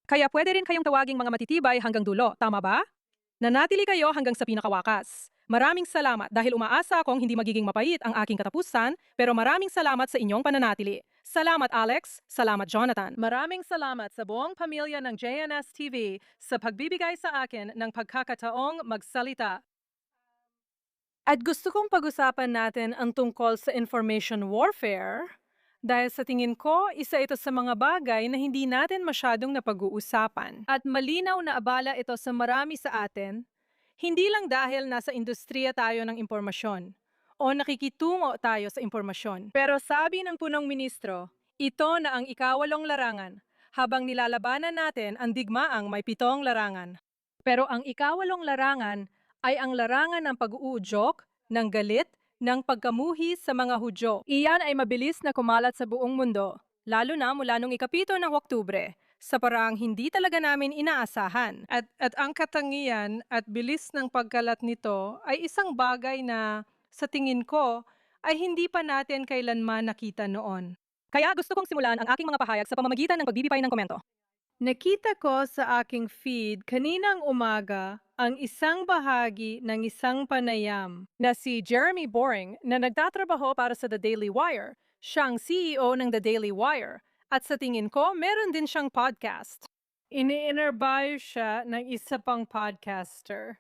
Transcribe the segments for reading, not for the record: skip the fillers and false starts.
Kaya pwede rin kayong tawaging mga matitibay hanggang dulo, tama ba? Nanatili kayo hanggang sa pinakawakas. Maraming salamat dahil umaasa akong hindi magiging mapait ang aking katapusan, pero maraming salamat sa inyong pananatili. Salamat Alex, salamat Jonathan. Maraming salamat sa buong pamilya ng JNS TV sa pagbibigay sa akin ng pagkakataong magsalita. At gusto kong pag-usapan natin ang tungkol sa information warfare dahil sa tingin ko, isa ito sa mga bagay na hindi natin masyadong napag-uusapan. At malinaw na abala ito sa marami sa atin, hindi lang dahil nasa industriya tayo ng impormasyon o nakikitungo tayo sa impormasyon. Pero sabi ng punong ministro, ito na ang ikawalong larangan habang nilalabanan natin ang digmaang may 7 larangan. Pero ang ikawalong larangan ay ang larangan ng pag-uudyok, ng galit, ng pagkamuhi sa mga Hudyo. Iyan ay mabilis na kumalat sa buong mundo, lalo na mula noong ikapito ng Oktubre, sa paraang hindi talaga namin inaasahan. At ang katangian at bilis ng pagkalat nito ay isang bagay na, sa tingin ko, ay hindi pa natin kailanman nakita noon. Kaya gusto kong simulan ang aking mga pahayag sa pamamagitan ng pagbibigay ng komento. Nakita ko sa aking feed kaninang umaga ang isang bahagi ng isang panayam na si Jeremy Boring na nagtatrabaho para sa The Daily Wire. Siyang CEO ng The Daily Wire at sa tingin ko meron din siyang podcast. Ini-interview siya ng isa pang podcaster.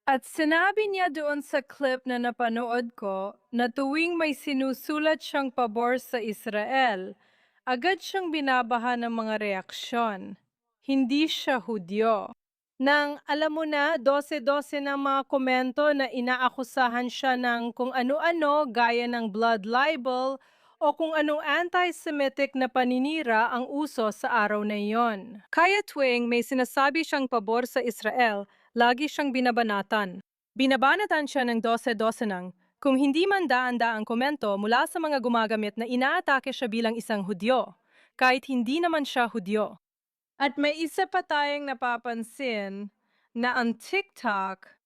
At sinabi niya doon sa clip na napanood ko na tuwing may sinusulat siyang pabor sa Israel, agad siyang binabaha ng mga reaksyon. Hindi siya Hudyo. Nang alam mo na, 12-12 ng mga komento na inaakusahan siya ng kung ano-ano gaya ng blood libel o kung anong anti-Semitic na paninira ang uso sa araw na iyon. Kaya tuwing may sinasabi siyang pabor sa Israel, lagi siyang binabanatan. Binabanatan siya ng 12-12 ng kung hindi man daan-daang komento mula sa mga gumagamit na inaatake siya bilang isang Hudyo, kahit hindi naman siya Hudyo. At may isa pa tayong napapansin na ang TikTok,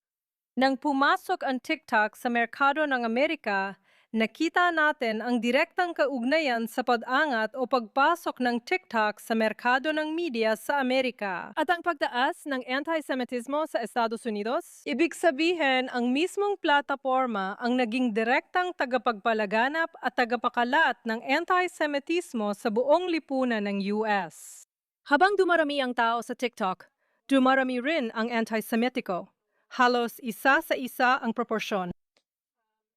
nang pumasok ang TikTok sa merkado ng Amerika, nakita natin ang direktang kaugnayan sa pag-angat o pagpasok ng TikTok sa merkado ng media sa Amerika. At ang pagtaas ng anti-Semitismo sa Estados Unidos, ibig sabihin ang mismong plataporma ang naging direktang tagapagpalaganap at tagapakalat ng anti-Semitismo sa buong lipunan ng US. Habang dumarami ang tao sa TikTok, dumarami rin ang anti-Semitiko. Halos isa sa isa ang proporsyon.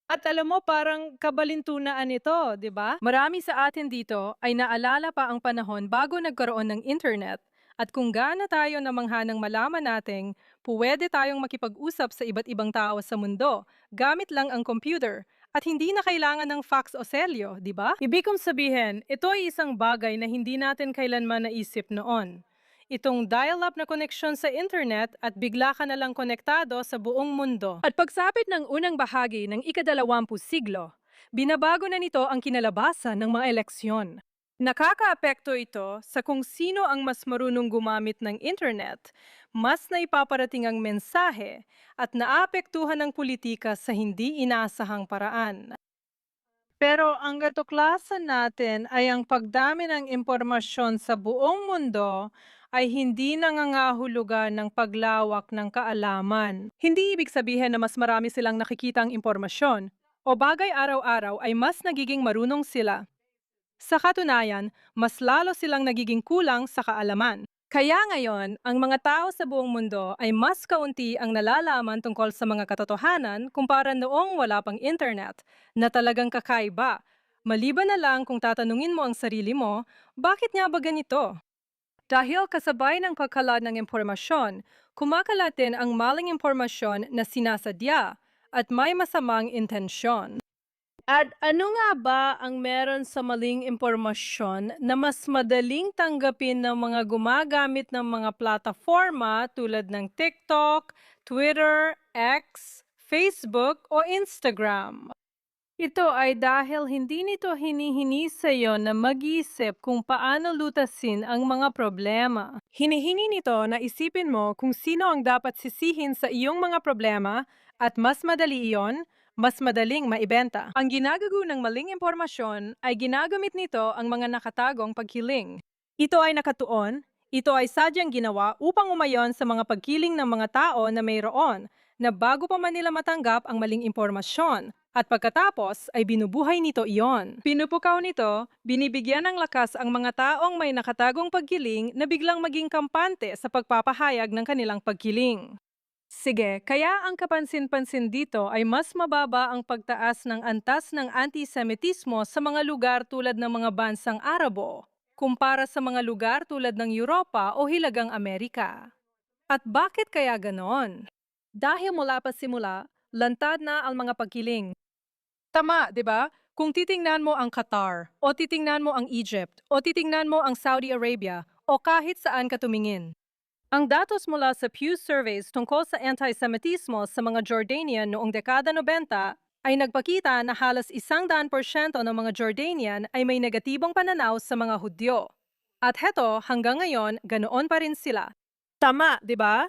At alam mo, parang kabalintunaan ito, di ba? Marami sa atin dito ay naalala pa ang panahon bago nagkaroon ng internet at kung gaano tayo namangha ng malaman nating pwede tayong makipag-usap sa iba't ibang tao sa mundo gamit lang ang computer at hindi na kailangan ng fax o selyo, di ba? Ibig kong sabihin, ito ay isang bagay na hindi natin kailanman naisip noon. Itong dial-up na koneksyon sa internet at bigla ka na lang konektado sa buong mundo. At pagsapit ng unang bahagi ng ika-20 siglo, binabago na nito ang kinalabasan ng mga eleksyon. Nakakaapekto ito sa kung sino ang mas marunong gumamit ng internet, mas naipaparating ang mensahe, at naapektuhan ng politika sa hindi inaasahang paraan. Pero ang katuklasan natin ay ang pagdami ng impormasyon sa buong mundo ay hindi nangangahulugan ng paglawak ng kaalaman. Hindi ibig sabihin na mas marami silang nakikitang impormasyon o bagay araw-araw ay mas nagiging marunong sila. Sa katunayan, mas lalo silang nagiging kulang sa kaalaman. Kaya ngayon, ang mga tao sa buong mundo ay mas kaunti ang nalalaman tungkol sa mga katotohanan kumpara noong wala pang internet, na talagang kakaiba. Maliban na lang kung tatanungin mo ang sarili mo, bakit nga ba ganito? Dahil kasabay ng pagkalat ng impormasyon, kumakalat din ang maling impormasyon na sinasadya at may masamang intensyon. At ano nga ba ang meron sa maling impormasyon na mas madaling tanggapin ng mga gumagamit ng mga plataforma tulad ng TikTok, Twitter, X, Facebook o Instagram? Ito ay dahil hindi nito hinihingi sa iyo na mag-isip kung paano lutasin ang mga problema. Hinihingi nito na isipin mo kung sino ang dapat sisihin sa iyong mga problema at mas madali iyon, mas madaling maibenta. Ang ginagago ng maling impormasyon ay ginagamit nito ang mga nakatagong paghiling. Ito ay nakatuon, Ito ay sadyang ginawa upang umayon sa mga pagkiling ng mga tao na mayroon na bago pa man nila matanggap ang maling impormasyon at pagkatapos ay binubuhay nito iyon. Pinupukaw nito, binibigyan ng lakas ang mga taong may nakatagong pagkiling na biglang maging kampante sa pagpapahayag ng kanilang pagkiling. Sige, kaya ang kapansin-pansin dito ay mas mababa ang pagtaas ng antas ng antisemitismo sa mga lugar tulad ng mga bansang Arabo, kumpara sa mga lugar tulad ng Europa o Hilagang Amerika. At bakit kaya ganon? Dahil mula pa simula, lantad na ang mga pagkiling. Tama, di ba? Kung titingnan mo ang Qatar, o titingnan mo ang Egypt, o titingnan mo ang Saudi Arabia, o kahit saan ka tumingin. Ang datos mula sa Pew Surveys tungkol sa antisemitismo sa mga Jordanian noong dekada 90 ay nagpakita na halos 100% ng mga Jordanian ay may negatibong pananaw sa mga Hudyo. At heto, hanggang ngayon, ganoon pa rin sila. Tama, di ba?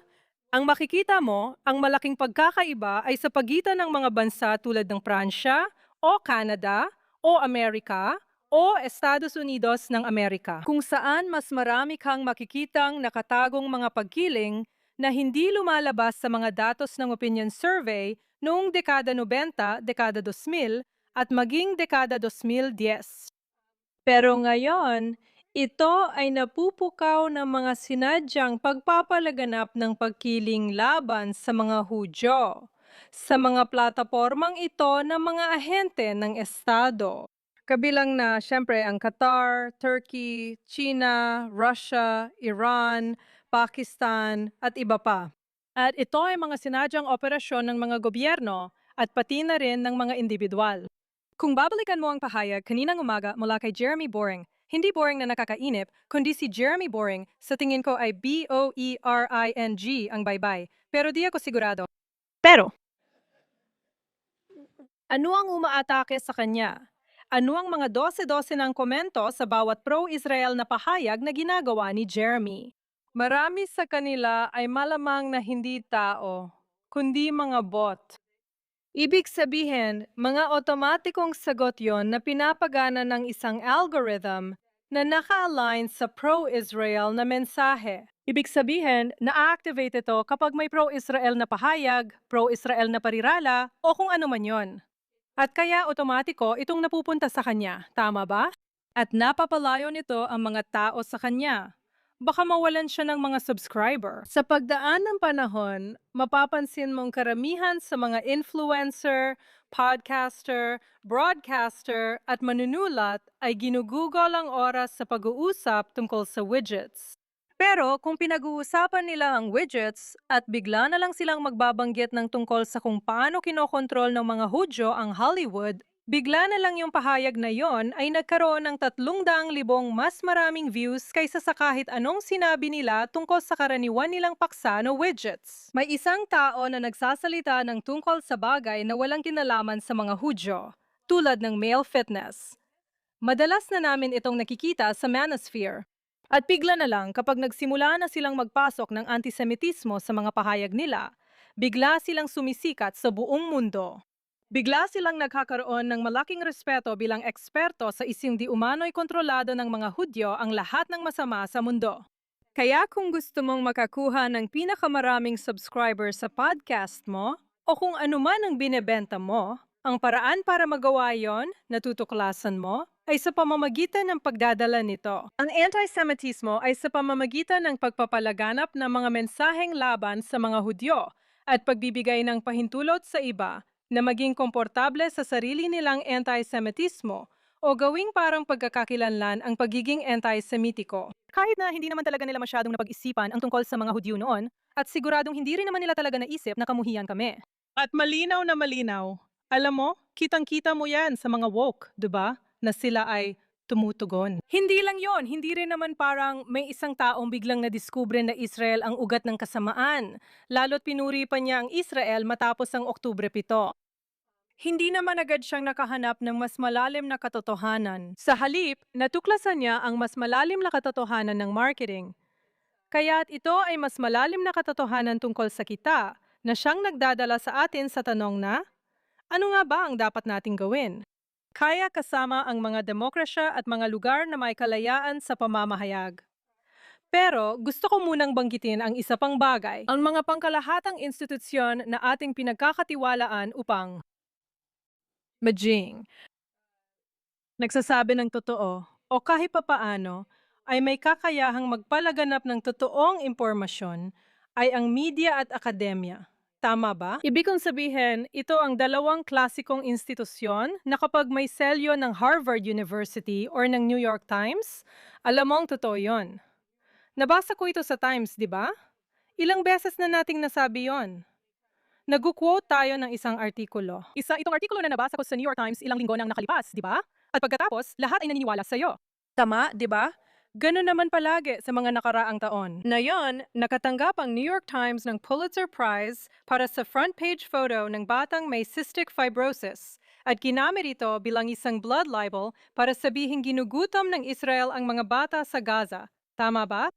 Ang makikita mo, ang malaking pagkakaiba ay sa pagitan ng mga bansa tulad ng Pransya, o Canada, o Amerika, o Estados Unidos ng Amerika, kung saan mas marami kang makikitang nakatagong mga pagkiling na hindi lumalabas sa mga datos ng opinion survey noong dekada 90, dekada 2000 at maging dekada 2010. Pero ngayon, ito ay napupukaw ng mga sinadyang pagpapalaganap ng pagkiling laban sa mga Hudyo sa mga platapormang ito ng mga ahente ng Estado. Kabilang na siyempre ang Qatar, Turkey, China, Russia, Iran, Pakistan at iba pa. At ito ay mga sinadyang operasyon ng mga gobyerno at pati na rin ng mga individual. Kung babalikan mo ang pahayag kaninang umaga mula kay Jeremy Boring, hindi boring na nakakainip, kundi si Jeremy Boring, sa tingin ko ay B-O-E-R-I-N-G ang baybay. Pero di ako sigurado. Pero, ano ang umaatake sa kanya? Ano ang mga 12-12 ng komento sa bawat pro-Israel na pahayag na ginagawa ni Jeremy? Marami sa kanila ay malamang na hindi tao, kundi mga bot. Ibig sabihin, mga otomatikong sagot yon na pinapagana ng isang algorithm na naka-align sa pro-Israel na mensahe. Ibig sabihin, na-activate ito kapag may pro-Israel na pahayag, pro-Israel na parirala, o kung ano man yon. At kaya otomatiko itong napupunta sa kanya, tama ba? At napapalayo nito ang mga tao sa kanya. Baka mawalan siya ng mga subscriber. Sa pagdaan ng panahon, mapapansin mong karamihan sa mga influencer, podcaster, broadcaster at manunulat ay ginugugol ang oras sa pag-uusap tungkol sa widgets. Pero kung pinag-uusapan nila ang widgets at bigla na lang silang magbabanggit ng tungkol sa kung paano kinokontrol ng mga Hudyo ang Hollywood, bigla na lang yung pahayag na yon ay nagkaroon ng 300,000 mas maraming views kaysa sa kahit anong sinabi nila tungkol sa karaniwan nilang paksa na widgets. May isang tao na nagsasalita ng tungkol sa bagay na walang kinalaman sa mga Hudyo, tulad ng male fitness. Madalas na namin itong nakikita sa manosphere. At bigla na lang kapag nagsimula na silang magpasok ng antisemitismo sa mga pahayag nila, bigla silang sumisikat sa buong mundo. Bigla silang nagkakaroon ng malaking respeto bilang eksperto sa ising di umano'y kontrolado ng mga Hudyo ang lahat ng masama sa mundo. Kaya kung gusto mong makakuha ng pinakamaraming subscriber sa podcast mo, o kung ano man ang binebenta mo, ang paraan para magawa yon, natutuklasan mo, ay sa pamamagitan ng pagdadala nito. Ang antisemitismo ay sa pamamagitan ng pagpapalaganap ng mga mensaheng laban sa mga Hudyo at pagbibigay ng pahintulot sa iba na maging komportable sa sarili nilang antisemitismo o gawing parang pagkakakilanlan ang pagiging antisemitiko. Kahit na hindi naman talaga nila masyadong napag-isipan ang tungkol sa mga Hudyo noon, at siguradong hindi rin naman nila talaga naisip na kamuhian kami. At malinaw na malinaw. Alam mo, kitang-kita mo yan sa mga woke, diba? Na sila ay tumutugon. Hindi lang yon, hindi rin naman parang may isang taong biglang nadiskubre na Israel ang ugat ng kasamaan, lalo't pinuri pa niya ang Israel matapos ang Oktubre 7. Hindi naman agad siyang nakahanap ng mas malalim na katotohanan. Sa halip, natuklasan niya ang mas malalim na katotohanan ng marketing. Kaya't ito ay mas malalim na katotohanan tungkol sa kita na siyang nagdadala sa atin sa tanong na, ano nga ba ang dapat nating gawin? Kaya kasama ang mga demokrasya at mga lugar na may kalayaan sa pamamahayag. Pero gusto ko munang banggitin ang isa pang bagay, ang mga pangkalahatang institusyon na ating pinagkakatiwalaan upang maging nagsasabi ng totoo o kahit papaano ay may kakayahang magpalaganap ng totoong impormasyon ay ang media at akademya. Tama ba? Ibig kong sabihin, ito ang dalawang klasikong institusyon na kapag may selyo ng Harvard University or ng New York Times, alam mo ang totoo yon. Nabasa ko ito sa Times, di ba? Ilang beses na nating nasabi yon. Nag-quote tayo ng isang artikulo. Isa itong artikulo na nabasa ko sa New York Times ilang linggo nang nakalipas, di ba? At pagkatapos, lahat ay naniniwala sa'yo. Tama, di ba? Ganun naman palagi sa mga nakaraang taon. Ngayon, nakatanggap ang New York Times ng Pulitzer Prize para sa front page photo ng batang may cystic fibrosis at ginamit ito bilang isang blood libel para sabihing ginugutom ng Israel ang mga bata sa Gaza. Tama ba?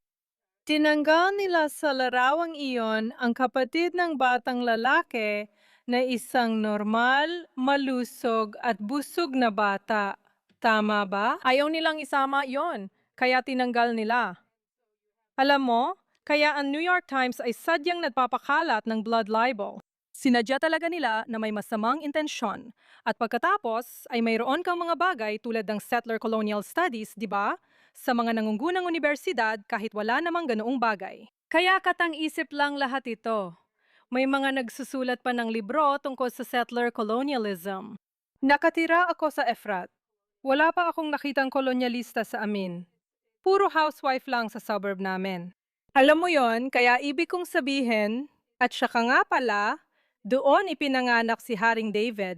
Tinanggal nila sa larawang iyon ang kapatid ng batang lalaki na isang normal, malusog at busog na bata. Tama ba? Ayaw nilang isama iyon, kaya tinanggal nila. Alam mo, kaya ang New York Times ay sadyang nagpapakalat ng blood libel. Sinadya talaga nila na may masamang intensyon. At pagkatapos ay mayroon kang mga bagay tulad ng settler colonial studies, di ba? Sa mga nangungunang universidad kahit wala namang ganoong bagay. Kaya katang-isip lang lahat ito. May mga nagsusulat pa ng libro tungkol sa settler colonialism. Nakatira ako sa Efrat. Wala pa akong nakitang kolonyalista sa amin. Puro housewife lang sa suburb namin. Alam mo yon, kaya ibig kong sabihin, at saka nga pala, doon ipinanganak si Haring David.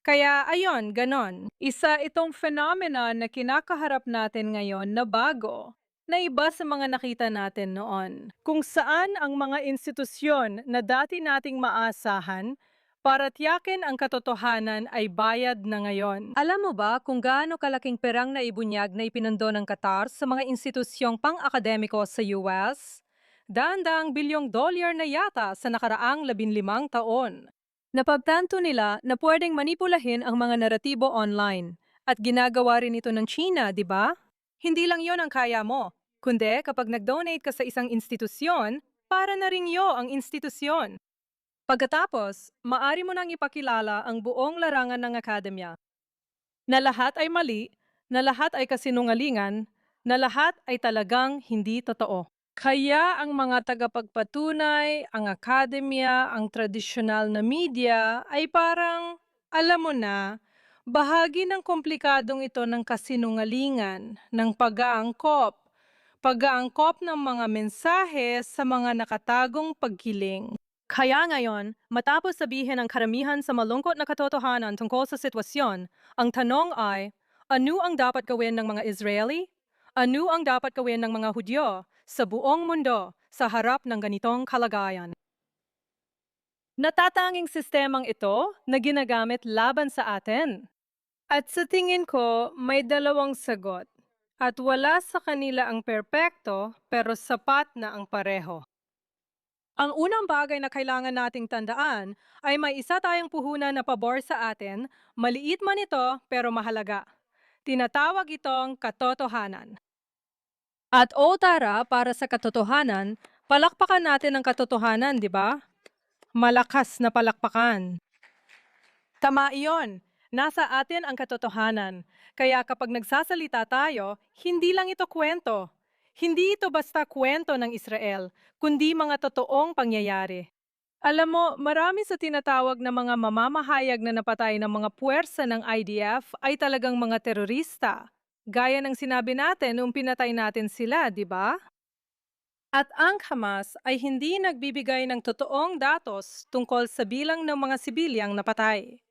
Kaya ayon, ganon. Isa itong phenomena na kinakaharap natin ngayon na bago, na iba sa mga nakita natin noon. Kung saan ang mga institusyon na dati nating maasahan para tiyakin ang katotohanan ay bayad na ngayon. Alam mo ba kung gaano kalaking perang na ibunyag na ipinando ng Qatar sa mga institusyong pang-akademiko sa US? Daan-daang bilyong dolyar na yata sa nakaraang 15 taon. Napagtanto nila na pwedeng manipulahin ang mga naratibo online. At ginagawa rin ito ng China, di ba? Hindi lang yon ang kaya mo. Kundi kapag nag-donate ka sa isang institusyon, para na rin ang institusyon. Pagkatapos, maari mo nang ipakilala ang buong larangan ng akademya. Na lahat ay mali, na lahat ay kasinungalingan, na lahat ay talagang hindi totoo. Kaya ang mga tagapagpatunay, ang akademya, ang tradisyonal na media ay parang, alam mo na, bahagi ng komplikadong ito ng kasinungalingan, ng pag-aangkop ng mga mensahe sa mga nakatagong pagkiling. Kaya ngayon, matapos sabihin ang karamihan sa malungkot na katotohanan tungkol sa sitwasyon, ang tanong ay, ano ang dapat gawin ng mga Israeli? Ano ang dapat gawin ng mga Hudyo sa buong mundo sa harap ng ganitong kalagayan? Natatanging sistemang ito na ginagamit laban sa atin. At sa tingin ko, may dalawang sagot. At wala sa kanila ang perpekto, pero sapat na ang pareho. Ang unang bagay na kailangan nating tandaan ay may isa tayong puhunan na pabor sa atin, maliit man ito pero mahalaga. Tinatawag itong katotohanan. At tara, para sa katotohanan, palakpakan natin ang katotohanan, di ba? Malakas na palakpakan. Tama iyon. Nasa atin ang katotohanan. Kaya kapag nagsasalita tayo, hindi lang ito kwento. Hindi ito basta kwento ng Israel, kundi mga totoong pangyayari. Alam mo, marami sa tinatawag na mga mamamahayag na napatay ng mga puwersa ng IDF ay talagang mga terorista. Gaya ng sinabi natin nung pinatay natin sila, di ba? At ang Hamas ay hindi nagbibigay ng totoong datos tungkol sa bilang ng mga sibilyang napatay.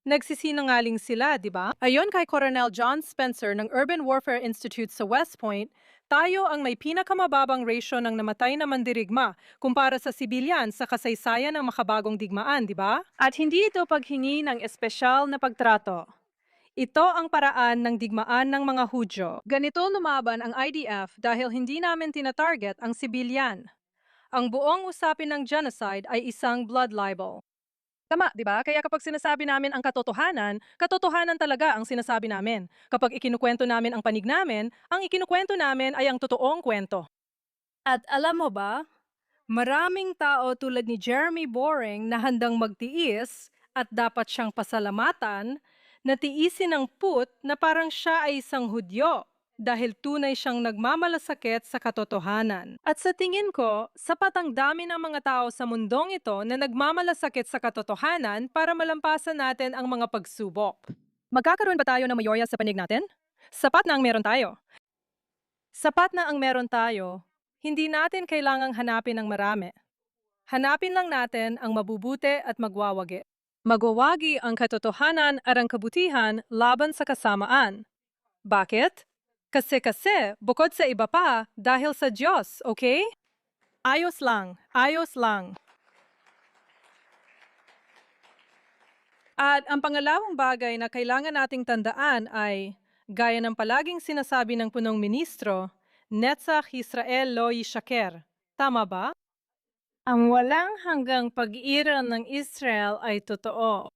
Nagsisinungaling sila, di ba? Ayon kay Colonel John Spencer ng Urban Warfare Institute sa West Point, tayo ang may pinakamababang ratio ng namatay na mandirigma kumpara sa sibilyan sa kasaysayan ng makabagong digmaan, di ba? At hindi ito paghingi ng espesyal na pagtrato. Ito ang paraan ng digmaan ng mga Hudyo. Ganito lumaban ang IDF dahil hindi namin tinatarget ang sibilyan. Ang buong usapin ng genocide ay isang blood libel. Tama, di ba? Kaya kapag sinasabi namin ang katotohanan, katotohanan talaga ang sinasabi namin. Kapag ikinukwento namin ang panig namin, ang ikinukwento namin ay ang totoong kwento. At alam mo ba, maraming tao tulad ni Jeremy Boring na handang magtiis at dapat siyang pasalamatan na tiisin ang put na parang siya ay isang Hudyo dahil tunay siyang nagmamalasakit sa katotohanan. At sa tingin ko, sapat ang dami ng mga tao sa mundong ito na nagmamalasakit sa katotohanan para malampasan natin ang mga pagsubok. Magkakaroon ba tayo ng mayorya sa panig natin? Sapat na ang meron tayo. Sapat na ang meron tayo. Hindi natin kailangang hanapin ang marami. Hanapin lang natin ang mabubuti at magwawagi. Magwawagi ang katotohanan at ang kabutihan laban sa kasamaan. Bakit? Kasi bukod sa iba pa, dahil sa Diyos, okay? Ayos lang, ayos lang. At ang pangalawang bagay na kailangan nating tandaan ay, gaya ng palaging sinasabi ng punong ministro, Netzach Israel lo yishaker. Tama ba? Ang walang hanggang pag-iral ng Israel ay totoo.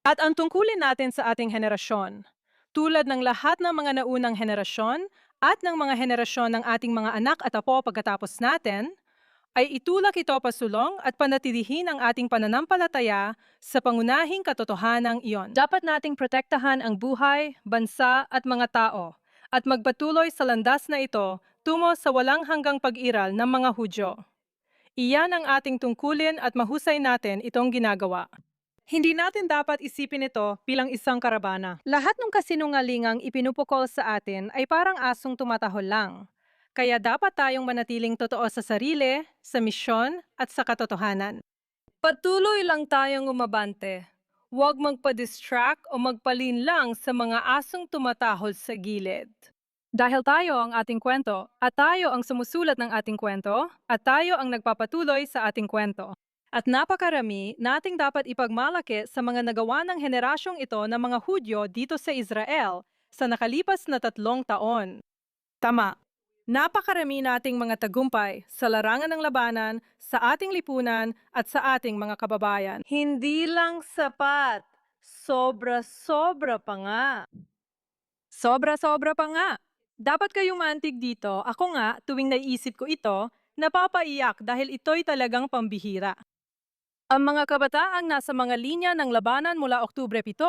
At ang tungkulin natin sa ating henerasyon, tulad ng lahat ng mga naunang henerasyon at ng mga henerasyon ng ating mga anak at apo pagkatapos natin, ay itulak ito pasulong at panatilihin ang ating pananampalataya sa pangunahing katotohanang iyon. Dapat nating protektahan ang buhay, bansa at mga tao at magpatuloy sa landas na ito tungo sa walang hanggang pag-iral ng mga Hudyo. Iyan ang ating tungkulin at mahusay natin itong ginagawa. Hindi natin dapat isipin ito bilang isang karabana. Lahat ng kasinungalingang ipinupukol sa atin ay parang asong tumatahol lang. Kaya dapat tayong manatiling totoo sa sarili, sa misyon, at sa katotohanan. Patuloy lang tayong umabante. Huwag magpa-distract o magpalinlang sa mga asong tumatahol sa gilid. Dahil tayo ang ating kwento, at tayo ang sumusulat ng ating kwento, at tayo ang nagpapatuloy sa ating kwento. At napakarami nating dapat ipagmalaki sa mga nagawa ng henerasyong ito ng mga Hudyo dito sa Israel sa nakalipas na 3 taon. Tama. Napakarami nating mga tagumpay sa larangan ng labanan, sa ating lipunan at sa ating mga kababayan. Hindi lang sapat, sobra-sobra pa nga. Sobra-sobra pa nga. Dapat kayong maantig dito. Ako nga, tuwing naiisip ko ito, napapaiyak dahil ito'y talagang pambihira. Ang mga kabataang nasa mga linya ng labanan mula Oktubre 7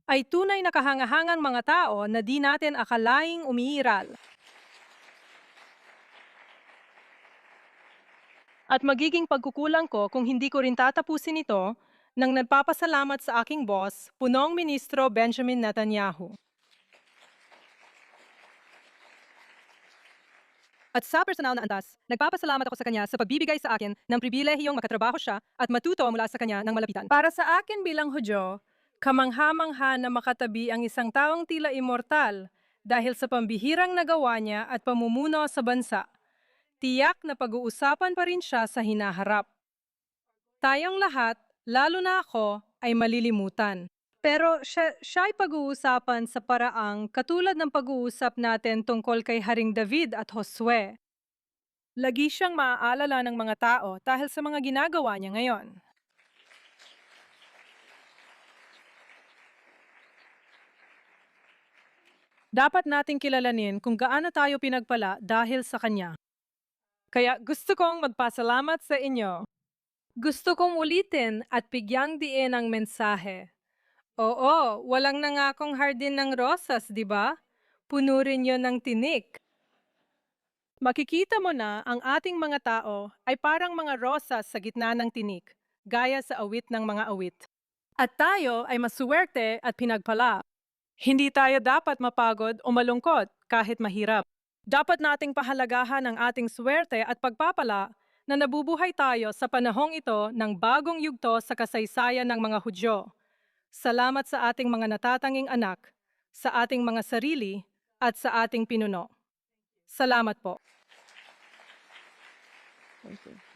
ay tunay na kahangahangang mga tao na di natin akalaing umiiral. At magiging pagkukulang ko kung hindi ko rin tatapusin ito nang nagpapasalamat sa aking boss, punong ministro Benjamin Netanyahu. At sa personal na antas, nagpapasalamat ako sa kanya sa pagbibigay sa akin ng pribilehiyong makatrabaho siya at matuto mula sa kanya ng malapitan. Para sa akin bilang Hudyo, kamangha-mangha na makatabi ang isang taong tila immortal dahil sa pambihirang nagawa niya at pamumuno sa bansa. Tiyak na pag-uusapan pa rin siya sa hinaharap. Tayong lahat, lalo na ako, ay malilimutan. Pero siya ay pag-uusapan sa paraang katulad ng pag-uusap natin tungkol kay Haring David at Josue. Lagi siyang maaalala ng mga tao dahil sa mga ginagawa niya ngayon. Dapat nating kilalanin kung gaano tayo pinagpala dahil sa kanya. Kaya gusto kong magpasalamat sa inyo. Gusto kong ulitin at bigyang diin ang mensahe. Oo, walang nangakong hardin ng rosas, di ba? Puno rin yon ng tinik. Makikita mo na ang ating mga tao ay parang mga rosas sa gitna ng tinik, gaya sa awit ng mga awit. At tayo ay masuwerte at pinagpala. Hindi tayo dapat mapagod o malungkot kahit mahirap. Dapat nating pahalagahan ang ating swerte at pagpapala na nabubuhay tayo sa panahong ito ng bagong yugto sa kasaysayan ng mga Hudyo. Salamat sa ating mga natatanging anak, sa ating mga sarili, at sa ating pinuno. Salamat po. Thank you.